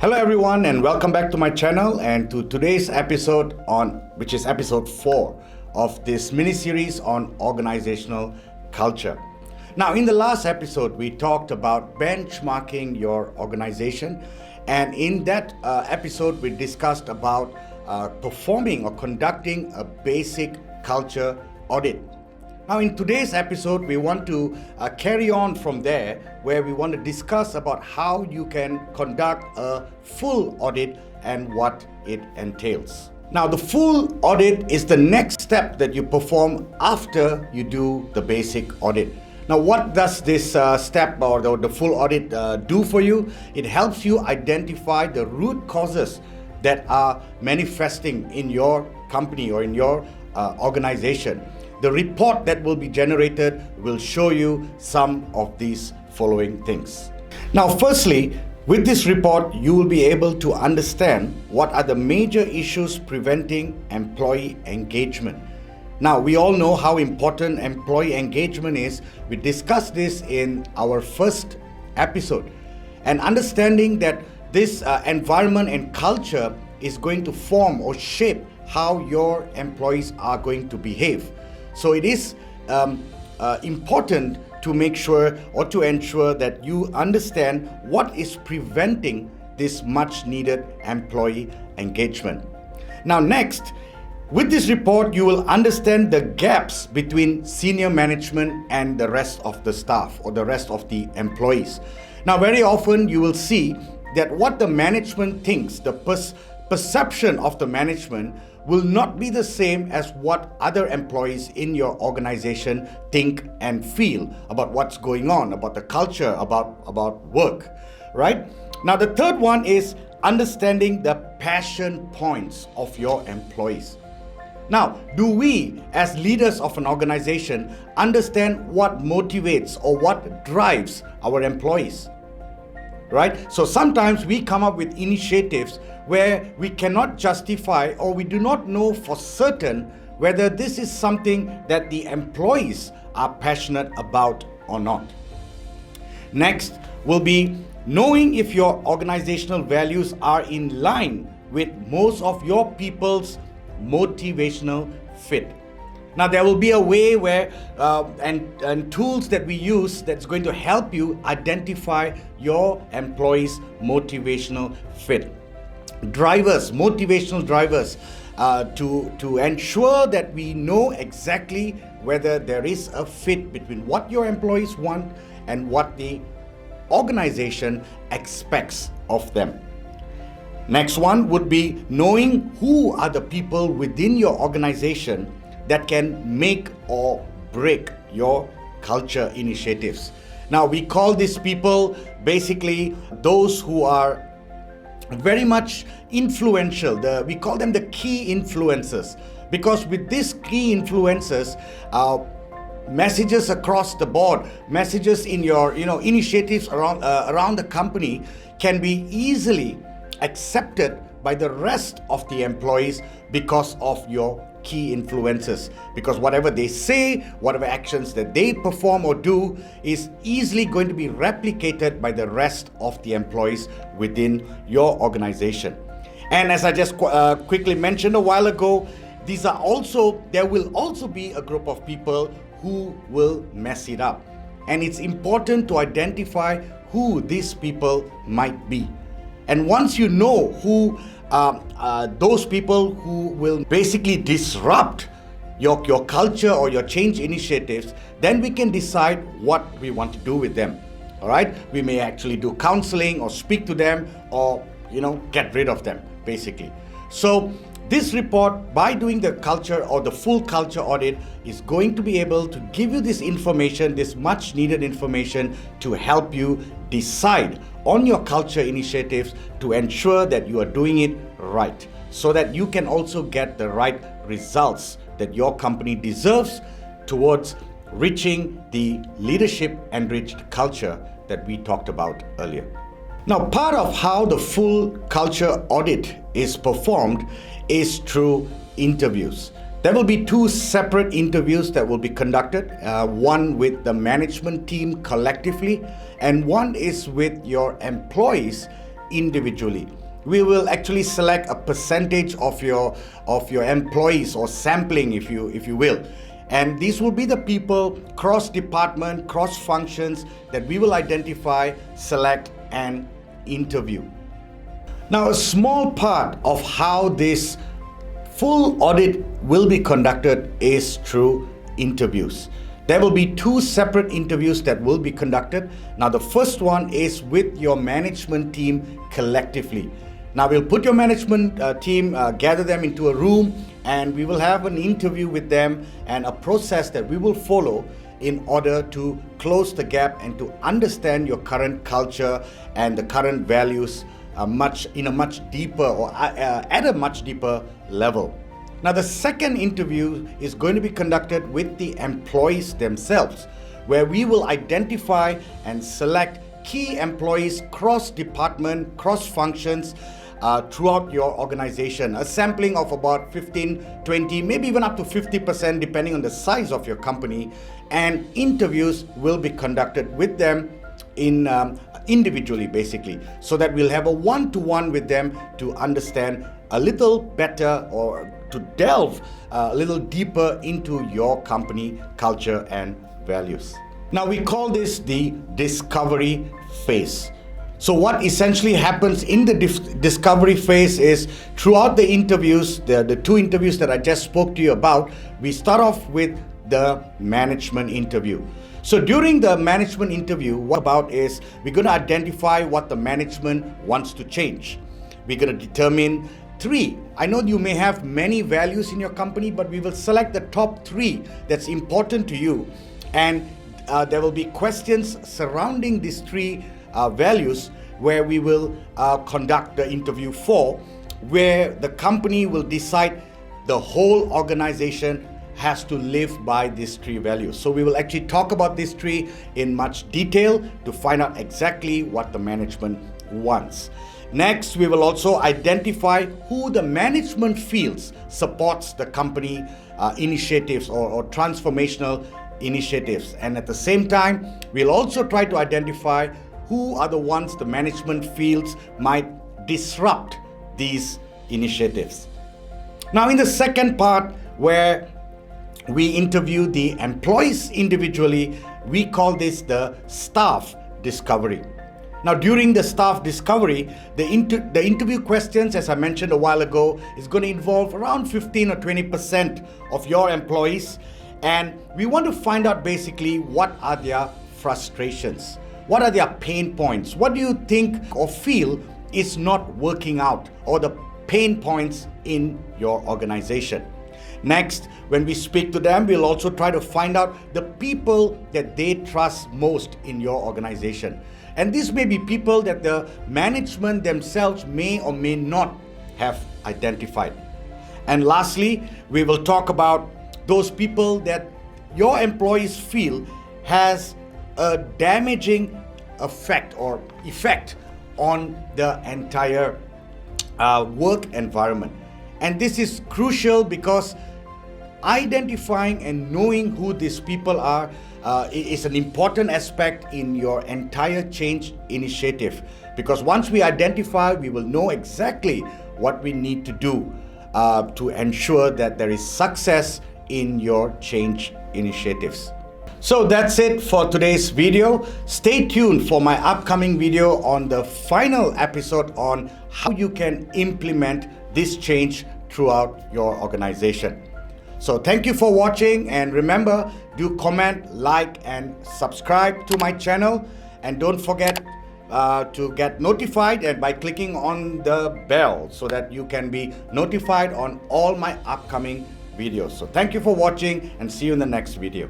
Hello everyone and welcome back to my channel and to today's episode which is episode 4 of this mini-series on organizational culture. Now in the last episode we talked about benchmarking your organization, and in that episode we discussed about performing or conducting a basic culture audit. Now in today's episode, we want to carry on from there, where we want to discuss about how you can conduct a full audit and what it entails. Now the full audit is the next step that you perform after you do the basic audit. Now what does this step or the full audit do for you? It helps you identify the root causes that are manifesting in your company or in your organization. The report that will be generated will show you some of these following things. Now, firstly, with this report, you will be able to understand what are the major issues preventing employee engagement. Now, we all know how important employee engagement is. We discussed this in our first episode. And understanding that this environment and culture is going to form or shape how your employees are going to behave. So it is important to make sure or to ensure that you understand what is preventing this much needed employee engagement. Now next, with this report, you will understand the gaps between senior management and the rest of the staff or the rest of the employees. Now very often you will see that what the management thinks, the perception of the management will not be the same as what other employees in your organization think and feel about what's going on, about the culture, about work, right? Now the third one is understanding the passion points of your employees. Now, do we as leaders of an organization understand what motivates or what drives our employees? Right? So sometimes we come up with initiatives where we cannot justify or we do not know for certain whether this is something that the employees are passionate about or not. Next will be knowing if your organizational values are in line with most of your people's motivational fit. Now there will be a way where and tools that we use that's going to help you identify your employees' motivational fit. Motivational drivers, to ensure that we know exactly whether there is a fit between what your employees want and what the organization expects of them. Next one would be knowing who are the people within your organization that can make or break your culture initiatives. Now we call these people basically those who are very much influential. We call them the key influencers, because with these key influencers, messages across the board, messages in your initiatives around the company can be easily accepted by the rest of the employees because of your key influencers, because whatever they say, whatever actions that they perform or do is easily going to be replicated by the rest of the employees within your organization. And as I just quickly mentioned a while ago, there will also be a group of people who will mess it up, and it's important to identify who these people might be. And once you know who those people who will basically disrupt your culture or your change initiatives, then we can decide what we want to do with them. All right, we may actually do counseling or speak to them or get rid of them basically. So this report, by doing the culture or the full culture audit, is going to be able to give you this information, this much needed information, to help you decide on your culture initiatives to ensure that you are doing it right, so that you can also get the right results that your company deserves towards reaching the leadership enriched culture that we talked about earlier. Now, part of how the full culture audit is performed is through interviews. There will be 2 separate interviews that will be conducted, one with the management team collectively, and one is with your employees individually. We will actually select a percentage of your employees, or sampling if you will. And these will be the people cross department, cross functions that we will identify, select and interview. Now, a small part of how this full audit will be conducted is through interviews. There will be 2 separate interviews that will be conducted. Now, the first one is with your management team collectively. Now, we'll put your management team, gather them into a room, and we will have an interview with them and a process that we will follow in order to close the gap and to understand your current culture and the current values in a much deeper, or at a much deeper level. Now, the second interview is going to be conducted with the employees themselves, where we will identify and select key employees cross department, cross functions throughout your organization. A sampling of about 15, 20, maybe even up to 50% depending on the size of your company, and interviews will be conducted with them individually, basically, so that we'll have a one-to-one with them to understand a little better, or to delve a little deeper into your company culture and values. Now, we call this the discovery phase. So what essentially happens in the discovery phase is, throughout the interviews, the 2 interviews that I just spoke to you about, we start off with the management interview. So during the management interview, what about is we're going to identify what the management wants to change. We're going to determine 3. I know you may have many values in your company, but we will select the top 3 that's important to you. And there will be questions surrounding these 3 values, where we will conduct the interview for, where the company will decide the whole organization has to live by these 3 values. So we will actually talk about these 3 in much detail to find out exactly what the management wants. Next, we will also identify who the management feels supports the company initiatives or transformational initiatives. And at the same time, we'll also try to identify who are the ones the management feels might disrupt these initiatives. Now, in the second part, where we interview the employees individually, we call this the staff discovery. Now, during the staff discovery, the interview questions, as I mentioned a while ago, is going to involve around 15 or 20% of your employees. And we want to find out basically what are their frustrations. What are their pain points? What do you think or feel is not working out, or the pain points in your organization? Next, when we speak to them, we'll also try to find out the people that they trust most in your organization. And these may be people that the management themselves may or may not have identified. And lastly, we will talk about those people that your employees feel has a damaging effect on the entire work environment. And this is crucial because identifying and knowing who these people are is an important aspect in your entire change initiative. Because once we identify, we will know exactly what we need to do to ensure that there is success in your change initiatives. So that's it for today's video. Stay tuned for my upcoming video on the final episode on how you can implement this change throughout your organization. So thank you for watching, and remember, do comment, like and subscribe to my channel, and don't forget to get notified and by clicking on the bell so that you can be notified on all my upcoming videos. So thank you for watching, and see you in the next video.